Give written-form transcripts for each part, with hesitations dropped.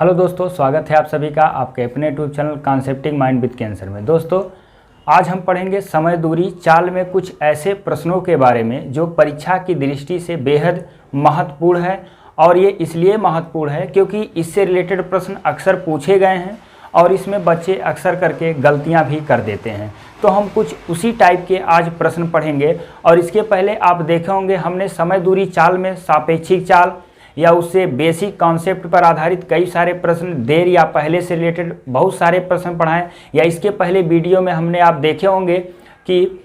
Hello दोस्तों, स्वागत है आप सभी का आपके अपने YouTube channel concepting mind with cancer में। दोस्तों, आज हम पढ़ेंगे समय दूरी चाल में कुछ ऐसे प्रश्नों के बारे में जो परीक्षा की दृष्टि से बेहद महत्वपूर्ण है। और ये इसलिए महत्वपूर्ण है क्योंकि इससे रिलेटेड प्रश्न अक्सर पूछे गए हैं और इसमें बच्चे अक्सर करके गलतियां भी कर देते हैं। तो हम कुछ उसी टाइप के आज प्रश्न पढ़ेंगे। और इसके पहले आप देखे होंगे हमने समय दूरी चाल में सापेक्षिक चाल या उससे बेसिक कॉन्सेप्ट पर आधारित कई सारे प्रश्न देर या पहले से रिलेटेड बहुत सारे प्रश्न पढ़ाएं। या इसके पहले वीडियो में हमने आप देखे होंगे कि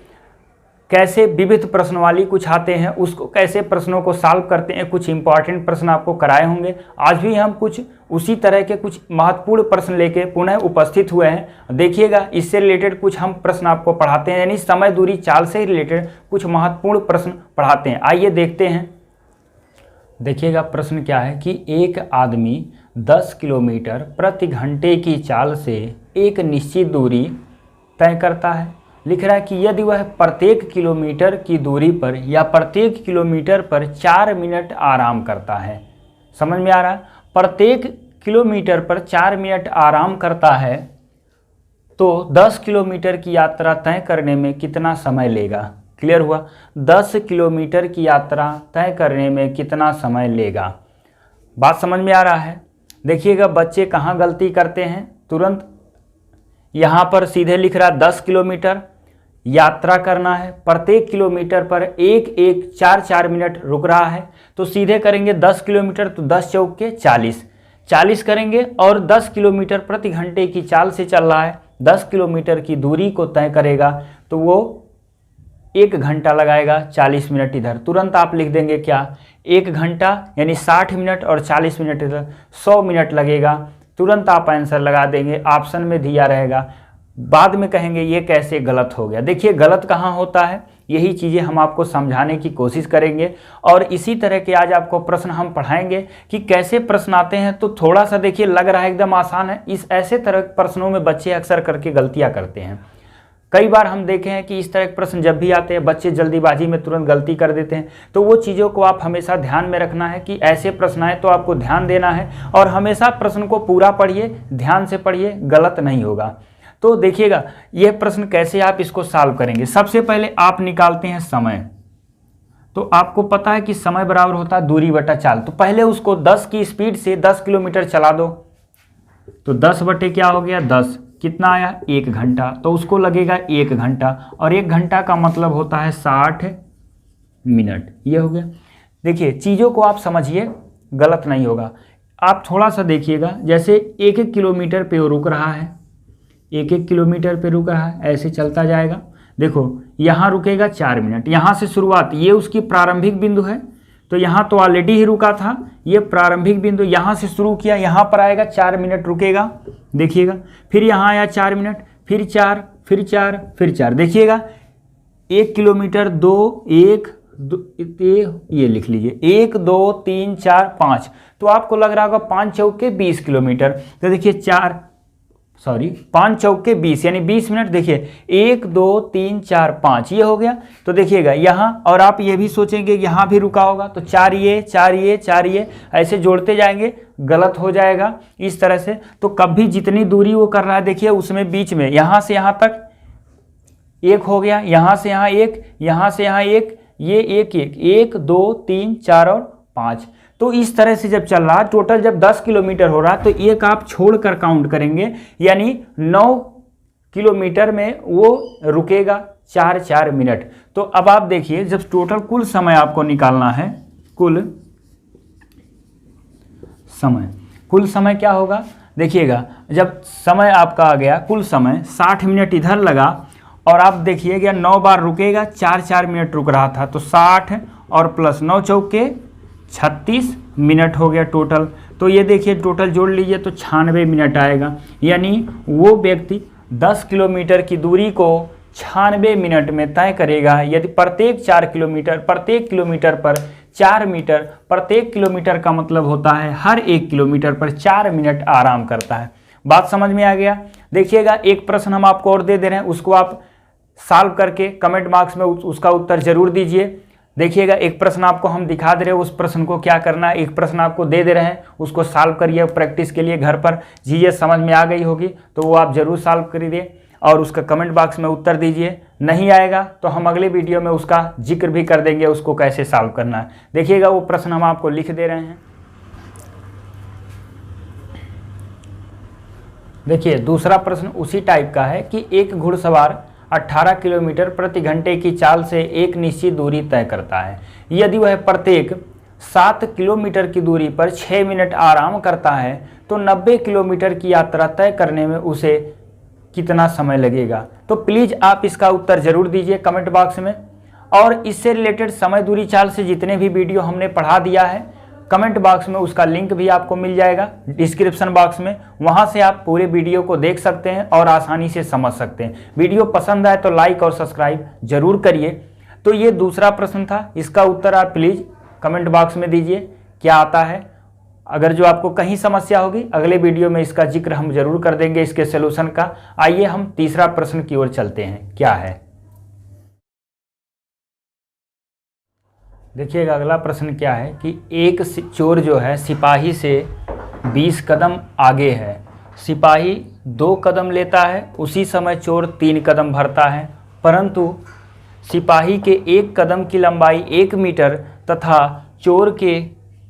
कैसे विविध प्रश्नवाली कुछ आते हैं, उसको कैसे प्रश्नों को सॉल्व करते हैं, कुछ इंपॉर्टेंट प्रश्न आपको कराए होंगे। आज भी हम कुछ उसी तरह के कुछ महत्वपूर्ण प्रश्न लेके पुनः उपस्थित हुए हैं। देखिएगा, इससे रिलेटेड कुछ हम प्रश्न आपको पढ़ाते हैं, यानी समय दूरी चाल से रिलेटेड कुछ महत्वपूर्ण प्रश्न पढ़ाते हैं। आइए देखते हैं। देखिएगा, प्रश्न क्या है कि एक आदमी 10 किलोमीटर प्रति घंटे की चाल से एक निश्चित दूरी तय करता है। लिख रहा है कि यदि वह प्रत्येक किलोमीटर की दूरी पर या प्रत्येक किलोमीटर पर 4 मिनट आराम करता है। समझ में आ रहा है? प्रत्येक किलोमीटर पर 4 मिनट आराम करता है तो 10 किलोमीटर की यात्रा तय करने में कितना समय लेगा। क्लियर हुआ? 10 किलोमीटर की यात्रा तय करने में कितना समय लेगा। बात समझ में आ रहा है? देखिएगा, बच्चे कहाँ गलती करते हैं। तुरंत यहाँ पर सीधे लिख रहा है 10 किलोमीटर यात्रा करना है, प्रत्येक किलोमीटर पर एक 4 मिनट रुक रहा है। तो सीधे करेंगे 10 किलोमीटर तो 10 चौक के 40 करेंगे और 10 किलोमीटर प्रति घंटे की चाल से चल रहा है। 10 किलोमीटर की दूरी को तय करेगा तो वो 1 घंटा लगाएगा, 40 मिनट इधर। तुरंत आप लिख देंगे क्या, 1 घंटा यानी 60 मिनट और 40 मिनट इधर, 100 मिनट लगेगा। तुरंत आप आंसर लगा देंगे, ऑप्शन में दिया रहेगा। बाद में कहेंगे ये कैसे गलत हो गया। देखिए, गलत कहाँ होता है, यही चीज़ें हम आपको समझाने की कोशिश करेंगे। और इसी तरह के आज आपको प्रश्न हम पढ़ाएंगे कि कैसे प्रश्न आते हैं। तो थोड़ा सा देखिए, लग रहा है एकदम आसान है। इस ऐसे तरह के प्रश्नों में बच्चे अक्सर करके गलतियाँ करते हैं। कई बार हम देखे हैं कि इस तरह के प्रश्न जब भी आते हैं बच्चे जल्दीबाजी में तुरंत गलती कर देते हैं। तो वो चीज़ों को आप हमेशा ध्यान में रखना है कि ऐसे प्रश्न आए तो आपको ध्यान देना है और हमेशा प्रश्न को पूरा पढ़िए, ध्यान से पढ़िए, गलत नहीं होगा। तो देखिएगा, यह प्रश्न कैसे आप इसको सॉल्व करेंगे। सबसे पहले आप निकालते हैं समय। तो आपको पता है कि समय बराबर होता है दूरी बटा चाल। तो पहले उसको 10 की स्पीड से 10 किलोमीटर चला दो। तो 10 बटे क्या हो गया 10, कितना आया 1 घंटा। तो उसको लगेगा 1 घंटा और 1 घंटा का मतलब होता है 60 मिनट। ये हो गया। देखिए, चीज़ों को आप समझिए, गलत नहीं होगा। आप थोड़ा सा देखिएगा, जैसे 1 किलोमीटर पे वो रुक रहा है, 1 किलोमीटर पे रुक रहा है, ऐसे चलता जाएगा। देखो, यहाँ रुकेगा 4 मिनट। यहाँ से शुरुआत, ये उसकी प्रारंभिक बिंदु है। तो यहाँ तो ऑलरेडी ही रुका था, ये प्रारंभिक बिंदु, यहाँ से शुरू किया, यहाँ पर आएगा 4 मिनट रुकेगा। देखिएगा, फिर यहाँ आया 4 मिनट, फिर 4, फिर 4, फिर 4। देखिएगा, 1 किलोमीटर 2, 1, 2, ये लिख लीजिए 1, 2, 3, 4, 5। तो आपको लग रहा होगा 5 चौके 20 किलोमीटर। तो देखिए 5 चौके 20 यानी 20 मिनट। देखिए 1, 2, 3, 4, 5 ये हो गया। तो देखिएगा यहाँ, और आप ये भी सोचेंगे यहाँ भी रुका होगा तो 4 ये 4 ये ऐसे जोड़ते जाएंगे, गलत हो जाएगा इस तरह से। तो कभी जितनी दूरी वो कर रहा है देखिए, उसमें बीच में यहाँ से यहाँ तक 1 हो गया, यहाँ से यहाँ 1, यहाँ से यहाँ 1, ये 1, 2, 3, 4 और 5। तो इस तरह से जब चल रहा है, टोटल जब 10 किलोमीटर हो रहा है तो 1 आप छोड़कर काउंट करेंगे, यानी 9 किलोमीटर में वो रुकेगा 4 मिनट। तो अब आप देखिए, जब टोटल कुल समय आपको निकालना है, कुल समय क्या होगा। देखिएगा, जब समय आपका आ गया, कुल समय 60 मिनट इधर लगा और आप देखिएगा 9 बार रुकेगा, 4 मिनट रुक रहा था। तो 60 और प्लस 9 चौके 36 मिनट हो गया टोटल। तो ये देखिए, टोटल जोड़ लीजिए तो 96 मिनट आएगा। यानी वो व्यक्ति 10 किलोमीटर की दूरी को 96 मिनट में तय करेगा। यदि प्रत्येक किलोमीटर पर 4 मीटर, प्रत्येक किलोमीटर का मतलब होता है हर 1 किलोमीटर पर 4 मिनट आराम करता है। बात समझ में आ गया। देखिएगा, एक प्रश्न हम आपको और दे रहे हैं, उसको आप सॉल्व करके कमेंट बॉक्स में उसका उत्तर जरूर दीजिए। देखिएगा एक प्रश्न आपको हम दिखा दे रहे हैं, उस प्रश्न को क्या करना है, एक प्रश्न आपको दे रहे हैं, उसको सॉल्व करिए प्रैक्टिस के लिए घर पर। चीज़ें समझ में आ गई होगी तो वो आप ज़रूर सॉल्व करिए और उसका कमेंट बॉक्स में उत्तर दीजिए। नहीं आएगा तो हम अगले वीडियो में उसका जिक्र भी कर देंगे, उसको कैसे सॉल्व करना है। देखिएगा वो प्रश्न हम आपको लिख दे रहे हैं। देखिए दूसरा प्रश्न उसी टाइप का है कि एक घुड़सवार 18 किलोमीटर प्रति घंटे की चाल से एक निश्चित दूरी तय करता है। यदि वह प्रत्येक 7 किलोमीटर की दूरी पर 6 मिनट आराम करता है तो 90 किलोमीटर की यात्रा तय करने में उसे कितना समय लगेगा। तो प्लीज़ आप इसका उत्तर ज़रूर दीजिए कमेंट बॉक्स में। और इससे रिलेटेड समय दूरी चाल से जितने भी वीडियो हमने पढ़ा दिया है, कमेंट बॉक्स में उसका लिंक भी आपको मिल जाएगा डिस्क्रिप्शन बॉक्स में, वहां से आप पूरे वीडियो को देख सकते हैं और आसानी से समझ सकते हैं। वीडियो पसंद आए तो लाइक और सब्सक्राइब जरूर करिए। तो ये दूसरा प्रश्न था, इसका उत्तर आप प्लीज़ कमेंट बॉक्स में दीजिए क्या आता है। अगर जो आपको कहीं समस्या होगी अगले वीडियो में इसका जिक्र हम जरूर कर देंगे, इसके सोल्यूशन का। आइए हम तीसरा प्रश्न की ओर चलते हैं, क्या है। देखिएगा अगला प्रश्न क्या है कि एक चोर जो है सिपाही से 20 कदम आगे है। सिपाही 2 कदम लेता है, उसी समय चोर 3 कदम भरता है, परंतु सिपाही के 1 कदम की लंबाई 1 मीटर तथा चोर के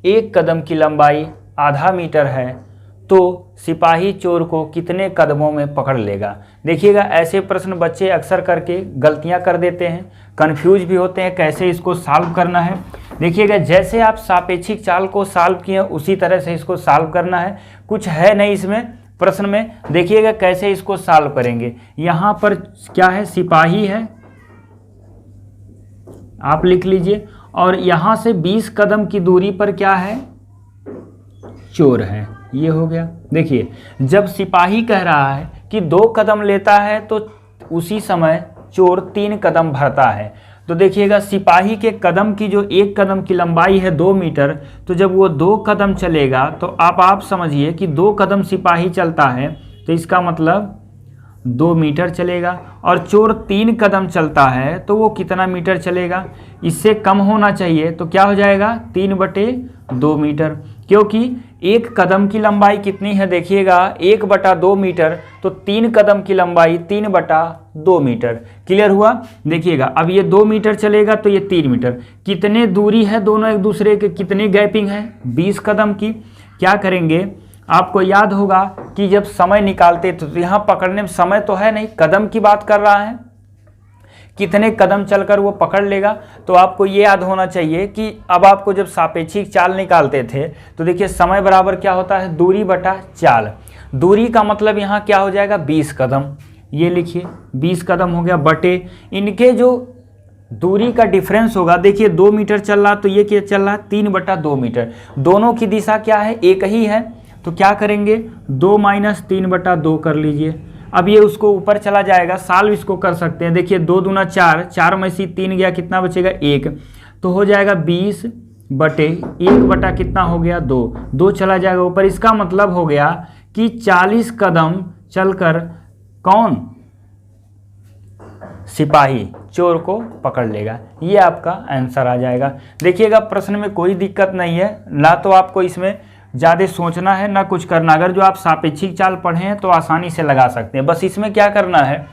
1 कदम की लंबाई आधा मीटर है, तो सिपाही चोर को कितने कदमों में पकड़ लेगा। देखिएगा ऐसे प्रश्न बच्चे अक्सर करके गलतियां कर देते हैं, कंफ्यूज भी होते हैं कैसे इसको सॉल्व करना है। देखिएगा जैसे आप सापेक्षिक चाल को सॉल्व किए उसी तरह से इसको सॉल्व करना है, कुछ है नहीं इसमें प्रश्न में। देखिएगा कैसे इसको सॉल्व करेंगे। यहाँ पर क्या है, सिपाही है, आप लिख लीजिए, और यहाँ से 20 कदम की दूरी पर क्या है, चोर है। ये हो गया। देखिए जब सिपाही कह रहा है कि 2 कदम लेता है तो उसी समय चोर 3 कदम भरता है, तो देखिएगा सिपाही के कदम की जो 1 कदम की लंबाई है 2 मीटर, तो जब वो 2 कदम चलेगा तो आप समझिए कि 2 कदम सिपाही चलता है तो इसका मतलब 2 मीटर चलेगा, और चोर 3 कदम चलता है तो वो कितना मीटर चलेगा। इससे कम होना चाहिए, तो क्या हो जाएगा 3/2 मीटर, क्योंकि 1 कदम की लंबाई कितनी है, देखिएगा 1/2 मीटर, तो 3 कदम की लंबाई 3/2 मीटर। क्लियर हुआ। देखिएगा अब ये 2 मीटर चलेगा तो ये 3 मीटर, कितने दूरी है दोनों एक दूसरे के, कितनी गैपिंग है 20 कदम की। क्या करेंगे, आपको याद होगा कि जब समय निकालते तो यहाँ पकड़ने में समय तो है नहीं, कदम की बात कर रहा है, कितने कदम चलकर वो पकड़ लेगा। तो आपको ये याद होना चाहिए कि अब आपको जब सापेक्षिक चाल निकालते थे तो देखिए समय बराबर क्या होता है, दूरी बटा चाल। दूरी का मतलब यहाँ क्या हो जाएगा 20 कदम, ये लिखिए 20 कदम हो गया, बटे इनके जो दूरी का डिफरेंस होगा। देखिए 2 मीटर चल रहा तो ये क्या चल रहा है 3/2 मीटर, दोनों की दिशा क्या है, एक ही है, तो क्या करेंगे 2 - 3/2 कर लीजिए। अब ये उसको ऊपर चला जाएगा, साल्व इसको कर सकते हैं। देखिए 2 दूना 4, 4 में से 3 गया, कितना बचेगा 1, तो हो जाएगा 20/1 बटा कितना हो गया 2, 2 चला जाएगा ऊपर। इसका मतलब हो गया कि 40 कदम चलकर कौन, सिपाही चोर को पकड़ लेगा। ये आपका आंसर आ जाएगा। देखिएगा प्रश्न में कोई दिक्कत नहीं है, ना तो आपको इसमें ज़्यादा सोचना है ना कुछ करना। अगर जो आप सापेक्षिक चाल पढ़े हैं तो आसानी से लगा सकते हैं। बस इसमें क्या करना है,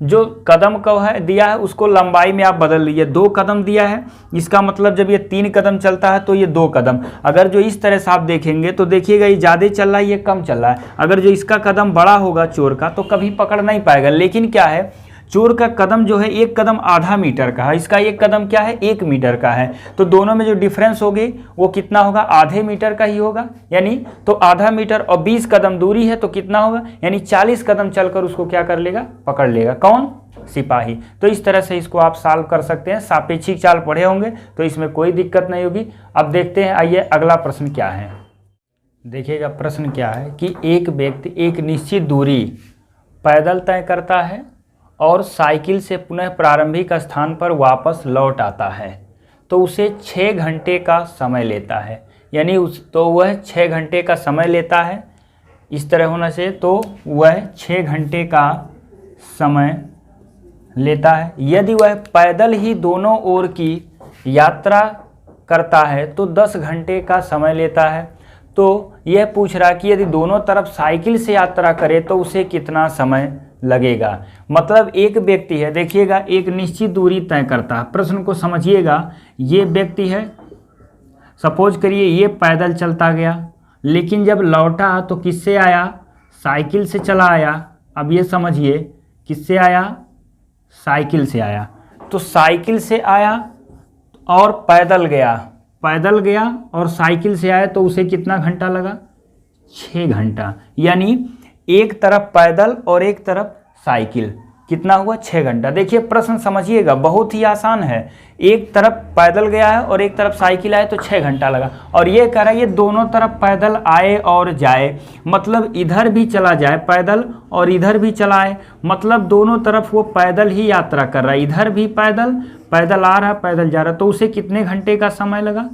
जो कदम को है दिया है उसको लंबाई में आप बदल लीजिए। 2 कदम दिया है, इसका मतलब जब ये 3 कदम चलता है तो ये 2 कदम। अगर जो इस तरह से आप देखेंगे तो देखिएगा ये ज़्यादा चल रहा है, ये कम चल रहा है। अगर जो इसका कदम बड़ा होगा चोर का तो कभी पकड़ नहीं पाएगा। लेकिन क्या है, चोर का कदम जो है 1 कदम आधा मीटर का है, इसका 1 कदम क्या है 1 मीटर का है, तो दोनों में जो डिफरेंस होगी वो कितना होगा, आधे मीटर का ही होगा। यानी तो आधा मीटर और 20 कदम दूरी है तो कितना होगा, यानी 40 कदम चलकर उसको क्या कर लेगा, पकड़ लेगा। कौन, सिपाही। तो इस तरह से इसको आप सॉल्व कर सकते हैं। सापेक्षिक चाल पढ़े होंगे तो इसमें कोई दिक्कत नहीं होगी। अब देखते हैं, आइए अगला प्रश्न क्या है। देखिएगा प्रश्न क्या है कि एक व्यक्ति एक निश्चित दूरी पैदल तय करता है और साइकिल से पुनः प्रारंभिक स्थान पर वापस लौट आता है, तो उसे 6 घंटे का समय लेता है। यानी वह 6 घंटे का समय लेता है, इस तरह होना चाहिए, तो वह 6 घंटे का समय लेता है। यदि वह पैदल ही दोनों ओर की यात्रा करता है तो 10 घंटे का समय लेता है। तो यह पूछ रहा कि यदि दोनों तरफ साइकिल से यात्रा करे तो उसे कितना समय लगेगा। मतलब एक व्यक्ति है, देखिएगा, एक निश्चित दूरी तय करता है। प्रश्न को समझिएगा, ये व्यक्ति है, सपोज करिए ये पैदल चलता गया, लेकिन जब लौटा तो किससे आया? साइकिल से चला आया। अब ये समझिए, किससे आया? साइकिल से आया। तो साइकिल से आया और पैदल गया और साइकिल से आया, तो उसे कितना घंटा लगा? 6 घंटा। यानी एक तरफ पैदल और एक तरफ साइकिल, कितना हुआ? 6 घंटा। देखिए प्रश्न समझिएगा, बहुत ही आसान है। एक तरफ पैदल गया है और एक तरफ साइकिल आए तो 6 घंटा लगा। और ये कह रहा है ये दोनों तरफ पैदल आए और जाए, मतलब इधर भी चला जाए पैदल और इधर भी चला आए, मतलब दोनों तरफ वो पैदल ही यात्रा कर रहा है। इधर भी पैदल आ रहा है, पैदल जा रहा है, तो उसे कितने घंटे का समय लगा?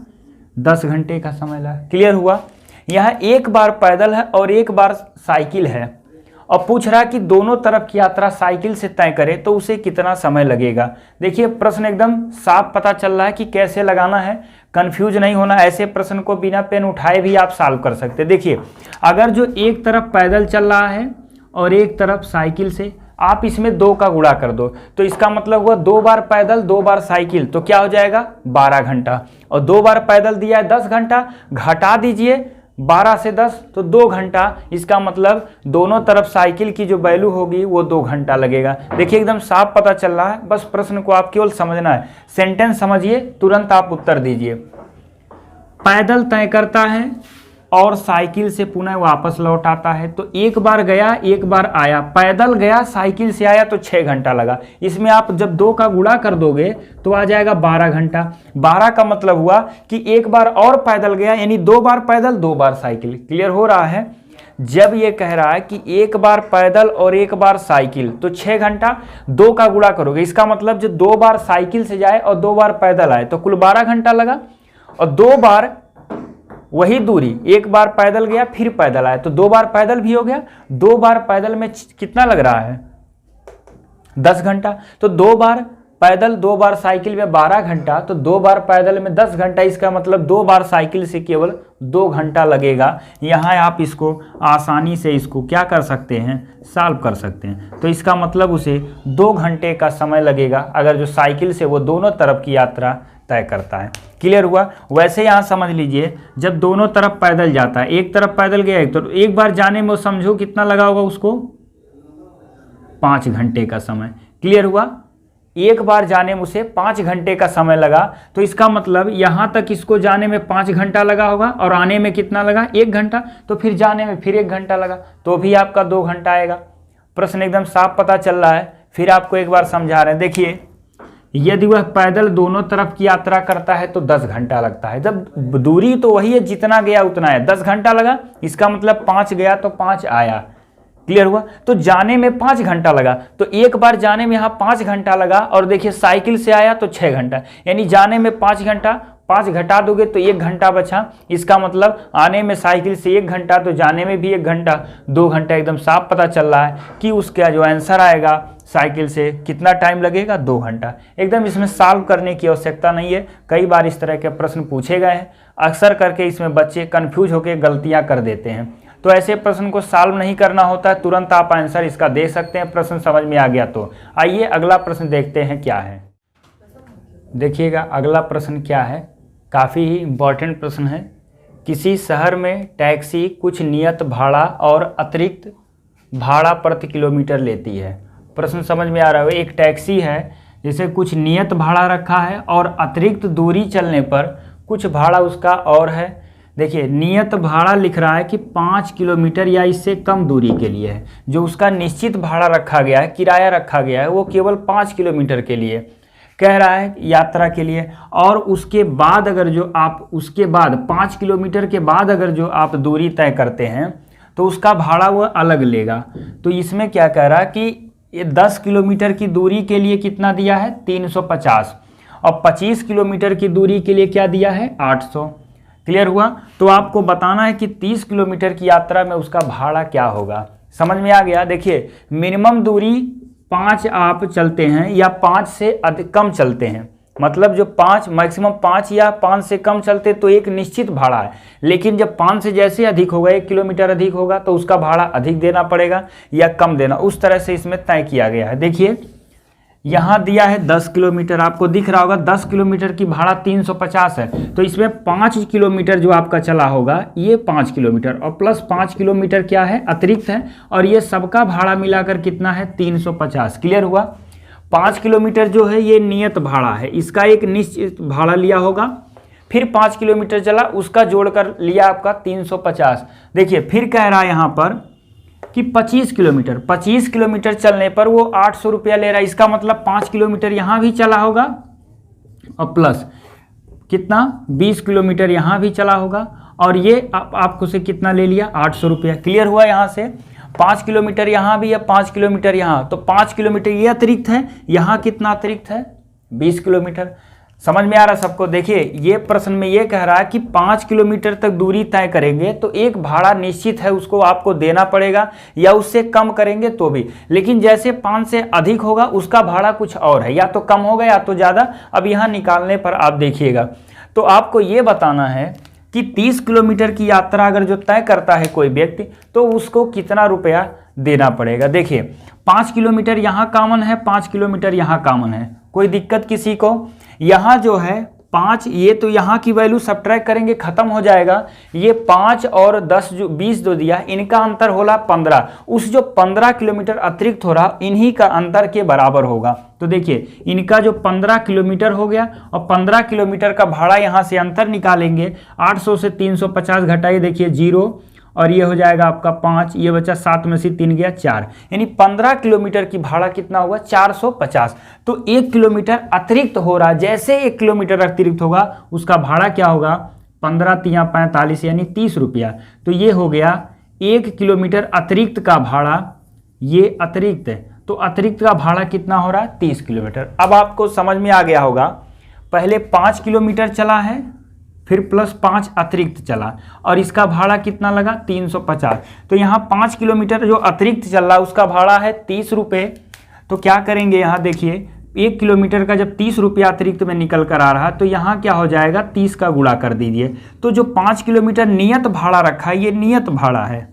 10 घंटे का समय लगा। क्लियर हुआ? यहाँ एक बार पैदल है और एक बार साइकिल है, और पूछ रहा कि दोनों तरफ की यात्रा साइकिल से तय करे तो उसे कितना समय लगेगा। देखिए प्रश्न एकदम साफ पता चल रहा है कि कैसे लगाना है, कंफ्यूज नहीं होना। ऐसे प्रश्न को बिना पेन उठाए भी आप सॉल्व कर सकते हैं। देखिए अगर जो एक तरफ पैदल चल रहा है और एक तरफ साइकिल से, आप इसमें 2 का गुणा कर दो, तो इसका मतलब हुआ 2 बार पैदल 2 बार साइकिल, तो क्या हो जाएगा? 12 घंटा। और 2 बार पैदल दिया है 10 घंटा, घटा दीजिए 12 से 10 तो 2 घंटा। इसका मतलब दोनों तरफ साइकिल की जो वैल्यू होगी वो 2 घंटा लगेगा। देखिए एकदम साफ पता चल रहा है, बस प्रश्न को आप केवल समझना है। सेंटेंस समझिए, तुरंत आप उत्तर दीजिए। पैदल तय करता है और साइकिल से पुनः वापस लौट आता है। तो एक बार गया एक बार आया, पैदल गया साइकिल से आया तो 6 घंटा लगा। इसमें आप जब 2 का गुणा कर दोगे तो आ जाएगा 12 घंटा। 12 का मतलब हुआ कि एक बार और पैदल गया, यानी 2 बार पैदल 2 बार साइकिल। क्लियर हो रहा है? जब ये कह रहा है कि एक बार पैदल और एक बार साइकिल तो 6 घंटा, 2 का गुणा करोगे, इसका मतलब जो 2 बार साइकिल से जाए और 2 बार पैदल आए तो कुल 12 घंटा लगा। और 2 बार वही दूरी, एक बार पैदल गया फिर पैदल आया तो 2 बार पैदल भी हो गया। 2 बार पैदल में कितना लग रहा है? 10 घंटा। तो 2 बार पैदल 2 बार साइकिल में 12 घंटा, तो 2 बार पैदल में 10 घंटा। इसका मतलब 2 बार साइकिल से केवल 2 घंटा लगेगा। यहाँ आप इसको आसानी से इसको क्या कर सकते हैं? सॉल्व कर सकते हैं। तो इसका मतलब उसे 2 घंटे का समय लगेगा अगर जो साइकिल से वो दोनों तरफ की यात्रा तय करता है। क्लियर हुआ? वैसे यहाँ समझ लीजिए, जब दोनों तरफ पैदल जाता है, एक तरफ पैदल गया एक बार जाने में समझो कितना लगा होगा उसको? 5 घंटे का समय। क्लियर हुआ? एक बार जाने में उसे 5 घंटे का समय लगा, तो इसका मतलब यहाँ तक इसको जाने में 5 घंटा लगा होगा और आने में कितना लगा? 1 घंटा। तो फिर जाने में फिर 1 घंटा लगा, तो भी आपका 2 घंटा आएगा। प्रश्न एकदम साफ पता चल रहा है। फिर आपको एक बार समझा रहे हैं। देखिए यदि वह पैदल दोनों तरफ की यात्रा करता है तो 10 घंटा लगता है। जब दूरी तो वही है, जितना गया उतना है, 10 घंटा लगा, इसका मतलब 5 गया तो 5 आया। क्लियर हुआ? तो जाने में 5 घंटा लगा, तो एक बार जाने में यहाँ 5 घंटा लगा। और देखिए साइकिल से आया तो 6 घंटा, यानी जाने में 5 घंटा, 5 घटा दोगे तो 1 घंटा बचा। इसका मतलब आने में साइकिल से 1 घंटा तो जाने में भी 1 घंटा, 2 घंटा। एकदम साफ पता चल रहा है कि उसका जो आंसर आएगा साइकिल से कितना टाइम लगेगा? 2 घंटा। एकदम इसमें सॉल्व करने की आवश्यकता नहीं है। कई बार इस तरह के प्रश्न पूछे गए हैं, अक्सर करके इसमें बच्चे कंफ्यूज होकर गलतियां कर देते हैं। तो ऐसे प्रश्न को सॉल्व नहीं करना होता है, तुरंत आप आंसर इसका दे सकते हैं। प्रश्न समझ में आ गया तो आइए अगला प्रश्न देखते हैं क्या है। देखिएगा अगला प्रश्न क्या है, काफ़ी ही इम्पोर्टेंट प्रश्न है। किसी शहर में टैक्सी कुछ नियत भाड़ा और अतिरिक्त भाड़ा प्रति किलोमीटर लेती है। प्रश्न समझ में आ रहा है? एक टैक्सी है, जैसे कुछ नियत भाड़ा रखा है और अतिरिक्त दूरी चलने पर कुछ भाड़ा उसका और है। देखिए नियत भाड़ा लिख रहा है कि 5 किलोमीटर या इससे कम दूरी के लिए है। जो उसका निश्चित भाड़ा रखा गया है, किराया रखा गया है, वो केवल 5 किलोमीटर के लिए कह रहा है यात्रा के लिए। और उसके बाद अगर जो आप उसके बाद 5 किलोमीटर के बाद अगर जो आप दूरी तय करते हैं तो उसका भाड़ा वो अलग लेगा। तो इसमें क्या कह रहा है कि ये 10 किलोमीटर की दूरी के लिए कितना दिया है? 350, और 25 किलोमीटर की दूरी के लिए क्या दिया है? 800। क्लियर हुआ? तो आपको बताना है कि 30 किलोमीटर की यात्रा में उसका भाड़ा क्या होगा। समझ में आ गया? देखिए मिनिमम दूरी 5 आप चलते हैं या 5 से अधिक कम चलते हैं, मतलब जो 5 मैक्सिमम 5 या 5 से कम चलते तो एक निश्चित भाड़ा है, लेकिन जब 5 से जैसे अधिक होगा, 1 किलोमीटर अधिक होगा तो उसका भाड़ा अधिक देना पड़ेगा या कम देना, उस तरह से इसमें तय किया गया है। देखिए यहाँ दिया है 10 किलोमीटर, आपको दिख रहा होगा 10 किलोमीटर की भाड़ा 350 है, तो इसमें 5 किलोमीटर जो आपका चला होगा ये 5 किलोमीटर और प्लस 5 किलोमीटर क्या है अतिरिक्त है, और ये सबका भाड़ा मिलाकर कितना है 350। क्लियर हुआ। 5 किलोमीटर जो है ये नियत भाड़ा है, इसका एक निश्चित भाड़ा लिया होगा, फिर 5 किलोमीटर चला उसका जोड़कर लिया आपका 350। देखिए फिर कह रहा है यहाँ पर कि 25 किलोमीटर चलने पर वो 800 रुपया ले रहा है। इसका मतलब 5 किलोमीटर यहाँ भी चला होगा और प्लस कितना 20 किलोमीटर यहाँ भी चला होगा, और ये आपको से कितना ले लिया 800 रुपया। क्लियर हुआ। यहाँ से 5 किलोमीटर यहाँ भी है, 5 किलोमीटर यहाँ, तो 5 किलोमीटर ये अतिरिक्त है, यहाँ कितना अतिरिक्त है 20 किलोमीटर। समझ में आ रहा सबको। देखिए ये प्रश्न में ये कह रहा है कि 5 किलोमीटर तक दूरी तय करेंगे तो एक भाड़ा निश्चित है, उसको आपको देना पड़ेगा, या उससे कम करेंगे तो भी, लेकिन जैसे 5 से अधिक होगा उसका भाड़ा कुछ और है, या तो कम होगा या तो ज़्यादा। अब यहाँ निकालने पर आप देखिएगा तो आपको ये बताना है कि 30 किलोमीटर की यात्रा अगर जो तय करता है कोई व्यक्ति तो उसको कितना रुपया देना पड़ेगा। देखिए 5 किलोमीटर यहाँ कॉमन है, 5 किलोमीटर यहाँ कॉमन है, कोई दिक्कत किसी को। यहाँ जो है 5, ये तो यहाँ की वैल्यू सब्ट्रैक्ट करेंगे खत्म हो जाएगा। ये 5 और 10 जो 20 जो दिया इनका अंतर होला 15, उस जो 15 किलोमीटर अतिरिक्त हो रहा इन्हीं का अंतर के बराबर होगा। तो देखिए इनका जो 15 किलोमीटर हो गया और 15 किलोमीटर का भाड़ा यहाँ से अंतर निकालेंगे, 800 से 350 घटाइए, देखिए 0 और ये हो जाएगा आपका 5, ये बचा 7 में से 3 गया 4, यानी 15 किलोमीटर की भाड़ा कितना हुआ 450। तो 1 किलोमीटर अतिरिक्त हो रहा, जैसे 1 किलोमीटर अतिरिक्त होगा उसका भाड़ा क्या होगा 15 तिया 45 यानी 30 रुपया। तो ये हो गया 1 किलोमीटर अतिरिक्त का भाड़ा, ये अतिरिक्त है तो अतिरिक्त का भाड़ा कितना हो रहा है 30 किलोमीटर। अब आपको समझ में आ गया होगा, पहले 5 किलोमीटर चला है, फिर प्लस 5 अतिरिक्त चला और इसका भाड़ा कितना लगा 350। तो यहाँ 5 किलोमीटर जो अतिरिक्त चल रहा है उसका भाड़ा है 30 रुपये। तो क्या करेंगे यहाँ देखिए 1 किलोमीटर का जब 30 रुपया अतिरिक्त में निकल कर आ रहा तो यहाँ क्या हो जाएगा 30 का गुणा कर दीजिए। तो जो 5 किलोमीटर नियत भाड़ा रखा है ये नियत भाड़ा है,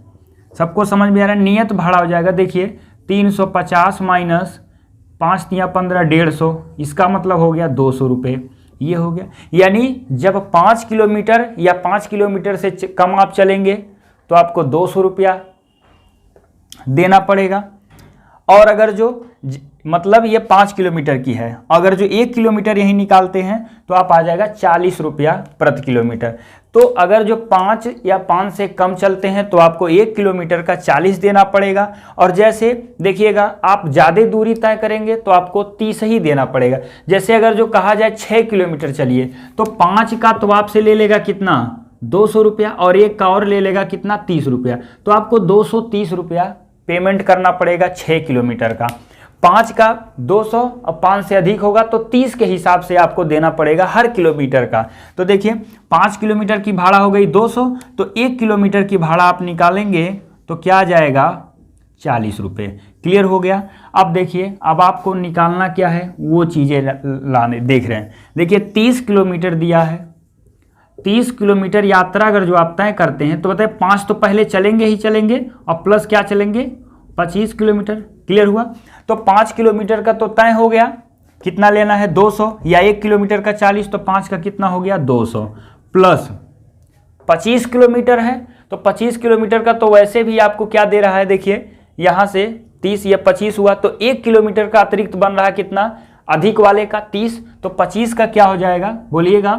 सबको समझ में आ रहा है, नियत भाड़ा हो जाएगा। देखिए 350 माइनस 5 तिया 15 150, इसका मतलब हो गया 200 रुपये, ये हो गया। यानी जब 5 किलोमीटर या 5 किलोमीटर से कम आप चलेंगे तो आपको 200 रुपया देना पड़ेगा, और अगर जो मतलब ये 5 किलोमीटर की है, अगर जो 1 किलोमीटर यहीं निकालते हैं तो आप आ जाएगा 40 रुपया प्रति किलोमीटर। तो अगर जो 5 या 5 से कम चलते हैं तो आपको 1 किलोमीटर का 40 देना पड़ेगा, और जैसे देखिएगा आप ज़्यादा दूरी तय करेंगे तो आपको 30 ही देना पड़ेगा। जैसे अगर जो कहा जाए 6 किलोमीटर चलिए तो 5 का तो आपसे ले लेगा कितना 200 रुपया, और 1 का और ले लेगा कितना 30 रुपया, तो आपको 230 रुपया पेमेंट करना पड़ेगा 6 किलोमीटर का। 5 का 200 और 5 से अधिक होगा तो 30 के हिसाब से आपको देना पड़ेगा हर किलोमीटर का। तो देखिए 5 किलोमीटर की भाड़ा हो गई 200, तो 1 किलोमीटर की भाड़ा आप निकालेंगे तो क्या आ जाएगा 40 रुपये। क्लियर हो गया। अब देखिए अब आपको निकालना क्या है वो चीज़ें लाने देख रहे हैं। देखिए 30 किलोमीटर दिया है, 30 किलोमीटर यात्रा अगर जो आप तय करते हैं तो बताए 5 तो पहले चलेंगे ही चलेंगे और प्लस क्या चलेंगे 25 किलोमीटर। क्लियर हुआ। तो 5 किलोमीटर का तो तय हो गया, कितना लेना है 200, या 1 किलोमीटर का 40, तो 5 का कितना हो गया 200 प्लस 25 किलोमीटर है तो 25 किलोमीटर का तो वैसे भी आपको क्या दे रहा है, देखिए यहाँ से 30 या 25 हुआ तो 1 किलोमीटर का अतिरिक्त बन रहा है कितना अधिक वाले का 30, तो 25 का क्या हो जाएगा बोलिएगा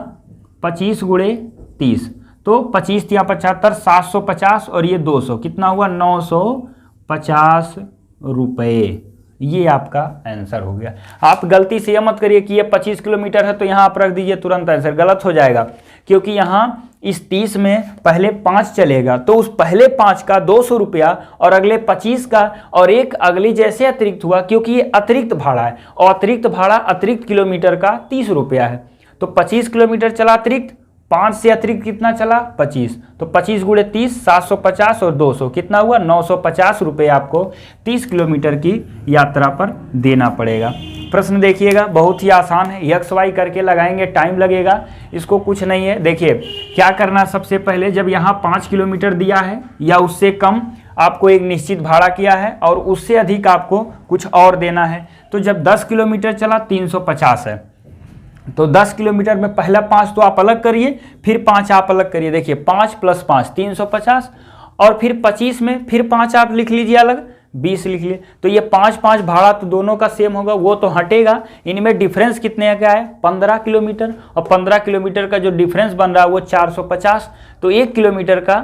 25 गुणे 30, तो 25 या 75 750 और ये 200 कितना हुआ 950 रुपये। ये आपका आंसर हो गया। आप गलती से यह मत करिए कि ये 25 किलोमीटर है तो यहाँ आप रख दीजिए तुरंत आंसर, गलत हो जाएगा, क्योंकि यहाँ इस 30 में पहले 5 चलेगा तो उस पहले 5 का 200 रुपया और अगले 25 का और एक अगली जैसे अतिरिक्त हुआ, क्योंकि ये अतिरिक्त भाड़ा है और अतिरिक्त भाड़ा अतिरिक्त किलोमीटर का 30 रुपया है। तो 25 किलोमीटर चला अतिरिक्त, 5 से अतिरिक्त कितना चला 25, तो 25 गुणे 30 750 और 200 कितना हुआ 950 रुपये आपको 30 किलोमीटर की यात्रा पर देना पड़ेगा। प्रश्न देखिएगा बहुत ही आसान है, एक्स वाई करके लगाएंगे, टाइम लगेगा, इसको कुछ नहीं है। देखिए क्या करना, सबसे पहले जब यहाँ 5 किलोमीटर दिया है या उससे कम आपको एक निश्चित भाड़ा किया है और उससे अधिक आपको कुछ और देना है, तो जब 10 किलोमीटर चला 350 है, तो 10 किलोमीटर में पहला 5 तो आप अलग करिए, फिर 5 आप अलग करिए। देखिए 5 + 5 350 और फिर 25 में फिर 5 आप लिख लीजिए अलग, 20 लिख लिए। तो ये 5 भाड़ा तो दोनों का सेम होगा, वो तो हटेगा। इनमें डिफरेंस कितने का है 15 किलोमीटर, और 15 किलोमीटर का जो डिफरेंस बन रहा है वो 450, तो 1 किलोमीटर का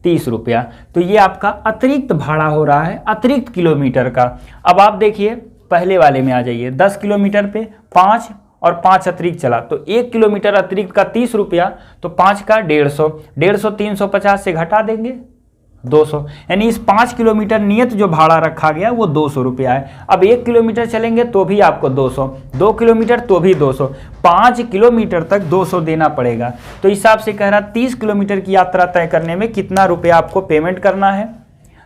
30 रुपया। तो ये आपका अतिरिक्त भाड़ा हो रहा है, अतिरिक्त किलोमीटर का। अब आप देखिए पहले वाले में आ जाइए, 10 किलोमीटर पे 5 और 5 अतिरिक्त चला, तो 1 किलोमीटर अतिरिक्त का 30 रुपया, तो 5 का 150, 150 350 से घटा देंगे 200, यानी इस 5 किलोमीटर नियत जो भाड़ा रखा गया वो 200 रुपया है। अब 1 किलोमीटर चलेंगे तो भी आपको 200, 2 किलोमीटर तो भी 200, 5 किलोमीटर तक 200 देना पड़ेगा। तो हिसाब से कह रहा 30 किलोमीटर की यात्रा तय करने में कितना रुपया आपको पेमेंट करना है।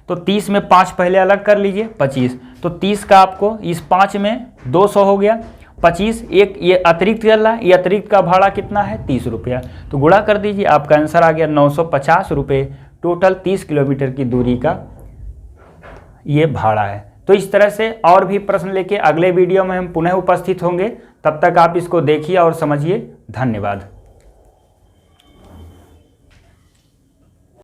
तो 30 में 5 पहले अलग कर लीजिए 25, तो 30 का आपको इस 5 में 200 हो गया, 25 एक ये अतिरिक्त चल रहा है, ये अतिरिक्त का भाड़ा कितना है 30 रुपया, तो गुणा कर दीजिए, आपका आंसर आ गया 950 रुपये टोटल 30 किलोमीटर की दूरी का ये भाड़ा है। तो इस तरह से और भी प्रश्न लेके अगले वीडियो में हम पुनः उपस्थित होंगे, तब तक आप इसको देखिए और समझिए। धन्यवाद।